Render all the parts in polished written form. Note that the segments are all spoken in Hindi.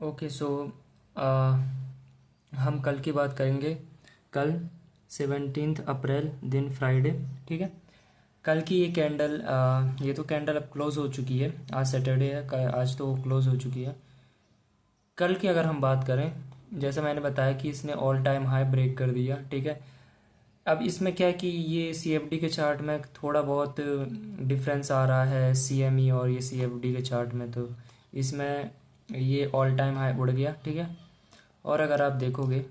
ओके सो हम कल की बात करेंगे। कल 17 अप्रैल दिन फ्राइडे। ठीक है। कल की ये कैंडल ये तो कैंडल अब क्लोज हो चुकी है। आज सैटरडे है, आज तो क्लोज हो चुकी है। कल की अगर हम बात करें, जैसे मैंने बताया कि इसने ऑल टाइम हाई ब्रेक कर दिया। ठीक है। अब इसमें क्या है कि ये सीएफडी के चार्ट में थोड़ा बहुत डिफरेंस आ रहा है, सीएमई और ये सीएफडी के चार्ट में। तो इसमें ये ऑल टाइम हाई उड़ गया। ठीक है। और अगर आप देखोगे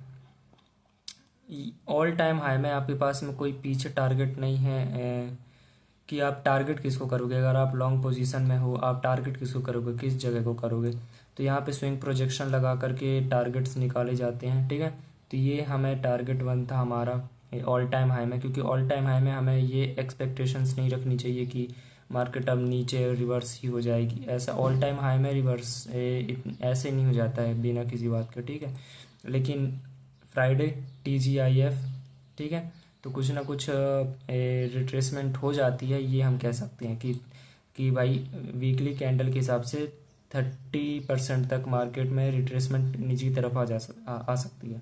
ऑल टाइम हाई में आपके पास में कोई पीछे टारगेट नहीं है। कि आप टारगेट किसको करोगे, अगर आप लॉन्ग पोजीशन में हो आप टारगेट किसको करोगे, किस जगह को करोगे। तो यहाँ पे स्विंग प्रोजेक्शन लगा करके टारगेट्स निकाले जाते हैं। ठीक है। तो ये हमें टारगेट वन था हमारा ऑल टाइम हाई में, क्योंकि ऑल टाइम हाई में हमें ये एक्सपेक्टेशंस नहीं रखनी चाहिए कि मार्केट अब नीचे रिवर्स ही हो जाएगी। ऐसा ऑल टाइम हाई में रिवर्स ऐसे नहीं हो जाता है बिना किसी बात के। ठीक है। लेकिन फ्राइडे TGIF, ठीक है, तो कुछ ना कुछ रिट्रेसमेंट हो जाती है। ये हम कह सकते हैं कि भाई वीकली कैंडल के हिसाब से 30% तक मार्केट में रिट्रेसमेंट नीचे की तरफ आ सकती है।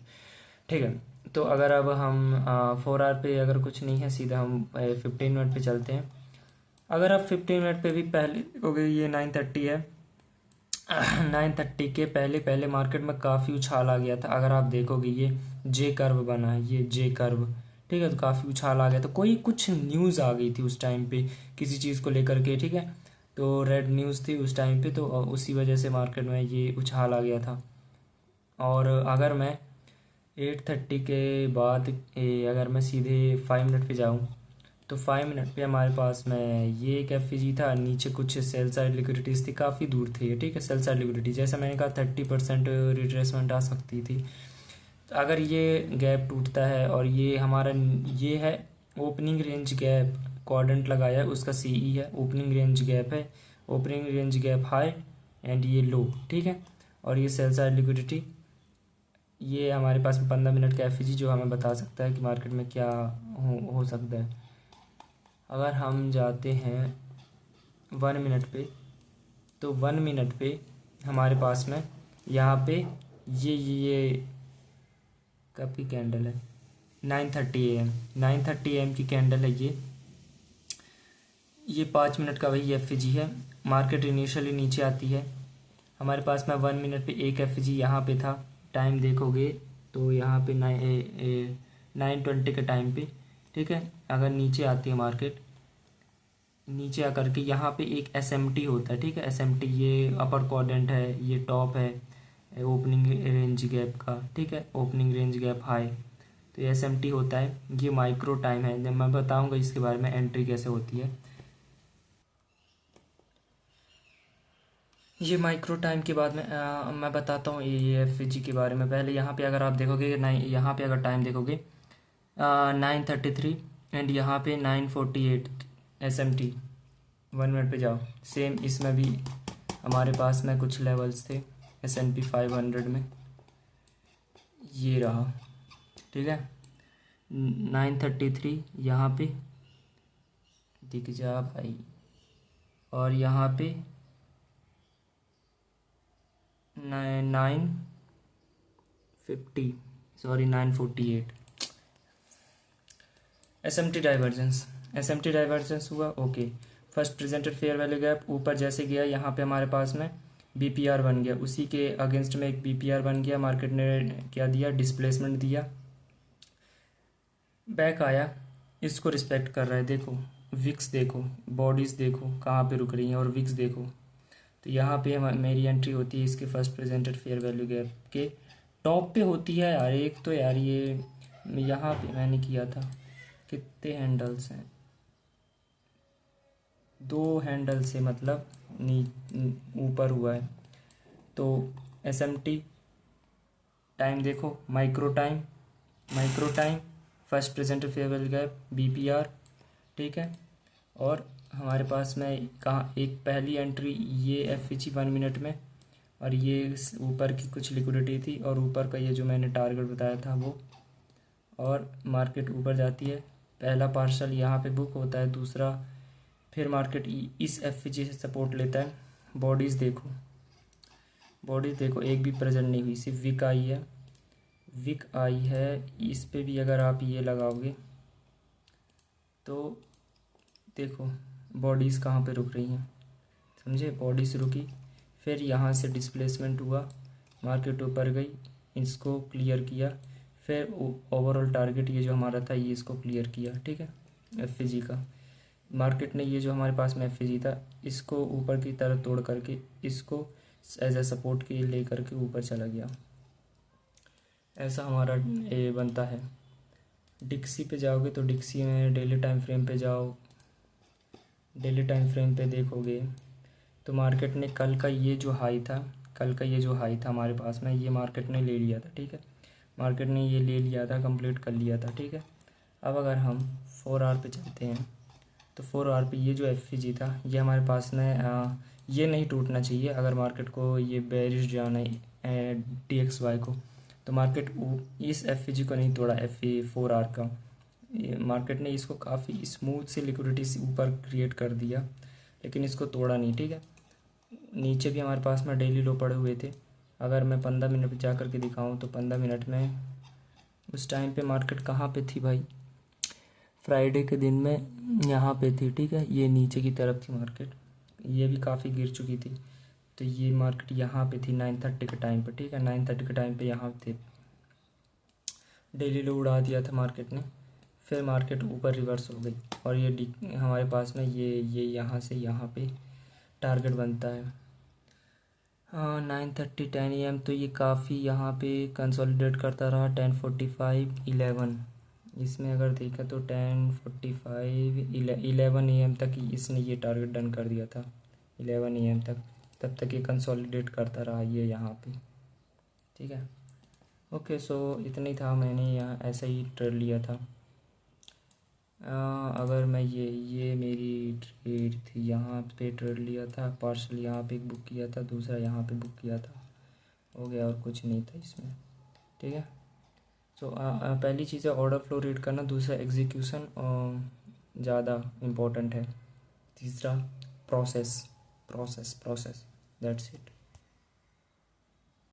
ठीक है। तो अगर अब हम 4 आवर पे अगर कुछ नहीं है, सीधा हम 15 मिनट पे चलते हैं। अगर आप 15 मिनट पे भी पहले हो गई, ये 9:30 है। 9:30 के पहले पहले मार्केट में काफ़ी उछाल आ गया था। अगर आप देखोगे ये जे कर्व बना है, ये जे कर्व। ठीक है। तो काफ़ी उछाल आ गया था, कोई कुछ न्यूज़ आ गई थी उस टाइम पे किसी चीज़ को लेकर के। ठीक है। तो रेड न्यूज़ थी उस टाइम पे, तो उसी वजह से मार्केट में ये उछाल आ गया था। और अगर मैं 8:30 के बाद अगर मैं सीधे 5 मिनट पे जाऊँ, तो 5 मिनट पे हमारे पास में ये एक एफ था। नीचे कुछ सेल साइड लिक्विडिटीज़ थी, काफ़ी दूर थी ये। ठीक है। सेल साइड लिक्विडिटी जैसा मैंने कहा 30% रिट्रेसमेंट आ सकती थी। तो अगर ये गैप टूटता है और ये हमारा ये है ओपनिंग रेंज गैप, क्वाड्रेंट लगाया है उसका CE है, ओपनिंग रेंज गैप है, opening range gap high and ये लो। ठीक है। और ये सेल साइड लिक्विडिटी, ये हमारे पास 15 मिनट का जो हमें बता सकता है कि मार्केट में क्या हो सकता है। अगर हम जाते हैं 1 मिनट पे, तो 1 मिनट पे हमारे पास में यहाँ पे ये कब की कैंडल है, 9:30 AM, 9:30 AM की कैंडल है ये 5 मिनट का वही FG है। मार्केट इनिशियली नीचे आती है। हमारे पास में 1 मिनट पे एक FG यहाँ पे था। टाइम देखोगे तो यहाँ पे 9:20 के टाइम पे। ठीक है। अगर नीचे आती है मार्केट, नीचे आकर के यहाँ पे एक SMT होता है। ठीक है। SMT ये अपर क्वाड्रेंट है, ये टॉप है ओपनिंग रेंज गैप का। ठीक है। ओपनिंग रेंज गैप हाई, तो ये SMT होता है। ये माइक्रो टाइम है, मैं बताऊंगा इसके बारे में एंट्री कैसे होती है। ये माइक्रो टाइम के बाद में मैं बताता हूँ ये FG के बारे में। पहले यहाँ पे अगर आप देखोगे यहाँ पे अगर टाइम देखोगे 9:33 एंड यहाँ पे 9:48 SMT। 1 मिनट पे जाओ, सेम इसमें भी हमारे पास में कुछ लेवल्स थे S&P 500 में, ये रहा। ठीक है। 9:33 यहाँ पे दिख जा भाई, और यहाँ पे 9:50, sorry 9:48 S M T divergence हुआ। Okay. First presented fair value gap ऊपर जैसे गया, यहाँ पे हमारे पास में BPR बन गया, उसी के अगेंस्ट में एक BPR बन गया। मार्केट ने क्या दिया, डिस्प्लेसमेंट दिया, बैक आया, इसको रिस्पेक्ट कर रहा है। देखो विक्स, देखो बॉडीज़, देखो कहाँ पे रुक रही हैं, और विक्स देखो। तो यहाँ पे मेरी एंट्री होती है इसके first presented fair value gap के टॉप पे होती है यार। एक तो यार ये यहाँ पे मैंने किया था, कितने हैंडल्स हैं, 2 हैंडल से मतलब ऊपर हुआ है। तो SMT टाइम देखो, micro time first presented fair value gap BPR। ठीक है। और हमारे पास में कहाँ एक पहली एंट्री ये FG 1 मिनट में, और ये ऊपर की कुछ लिक्विडिटी थी, और ऊपर का ये जो मैंने टारगेट बताया था वो। और मार्केट ऊपर जाती है, पहला पार्शल यहाँ पे बुक होता है, दूसरा फिर मार्केट इस FG से सपोर्ट लेता है। बॉडीज़ देखो, बॉडी देखो एक भी प्रेजेंट नहीं हुई, सिर्फ विक आई है, विक आई है। इस पे भी अगर आप ये लगाओगे तो देखो बॉडीज़ कहाँ पे रुक रही हैं, समझे, बॉडीज़ रुकी, फिर यहाँ से डिस्प्लेसमेंट हुआ, मार्केट ऊपर गई, इसको क्लियर किया, फिर ओवरऑल टारगेट ये जो हमारा था ये इसको क्लियर किया, ठीक है। एफजी का मार्केट ने ये जो हमारे पास में एफजी था इसको ऊपर की तरफ तोड़ करके इसको एज ए सपोर्ट के ले करके ऊपर चला गया। ऐसा हमारा ये बनता है। डिक्सी पे जाओगे तो डिक्सी में डेली टाइम फ्रेम पे जाओ, डेली टाइम फ्रेम पे देखोगे तो मार्केट ने कल का ये जो हाई था, कल का ये जो हाई था हमारे पास में, ये मार्केट ने ले लिया था, ठीक है। मार्केट ने ये ले लिया था, कंप्लीट कर लिया था, ठीक है। अब अगर हम 4 आवर पे चलते हैं तो 4 आवर पे ये जो एफजी था ये हमारे पास में ये नहीं टूटना चाहिए। अगर मार्केट को ये बेरिश जाना है DXY को, तो मार्केट इस एफजी को नहीं तोड़ा, एफ 4 आवर का, मार्केट ने इसको काफ़ी स्मूथ से लिक्विडिटी से ऊपर क्रिएट कर दिया, लेकिन इसको तोड़ा नहीं, ठीक है। नीचे भी हमारे पास में डेली लो पड़े हुए थे। अगर मैं 15 मिनट पे जा कर के दिखाऊँ तो 15 मिनट में उस टाइम पे मार्केट कहाँ पे थी भाई, फ्राइडे के दिन में यहाँ पे थी, ठीक है। ये नीचे की तरफ थी मार्केट, ये भी काफ़ी गिर चुकी थी, तो ये मार्केट यहाँ पे थी 9:30 के टाइम पे, ठीक है। 9:30 के टाइम पे यहाँ थे, डेली लो उड़ा दिया था मार्केट ने, फिर मार्केट ऊपर रिवर्स हो गई और ये हमारे पास में ये यहाँ से यहाँ पे टारगेट बनता है। हाँ 9:30 10 AM तो ये काफ़ी यहाँ पे कंसोलिडेट करता रहा। 10:45 11 इसमें अगर देखा तो 10:45 11 AM तक ही इसने ये टारगेट डन कर दिया था, 11 AM तक, तब तक ये कंसोलिडेट करता रहा ये यहाँ पे, ठीक है। ओके सो इतना ही था, मैंने यहाँ ऐसा ही ट्रेड लिया था। अगर मैं ये मेरी ट्रेड थी, यहाँ पे ट्रेड लिया था, पार्सल यहाँ पे बुक किया था, दूसरा यहाँ पे बुक किया था, हो गया, और कुछ नहीं था इसमें, ठीक है। सो पहली चीज़ है ऑर्डर फ्लो रीड करना, दूसरा एग्जीक्यूशन ज़्यादा इम्पोर्टेंट है, तीसरा प्रोसेस दैट्स इट।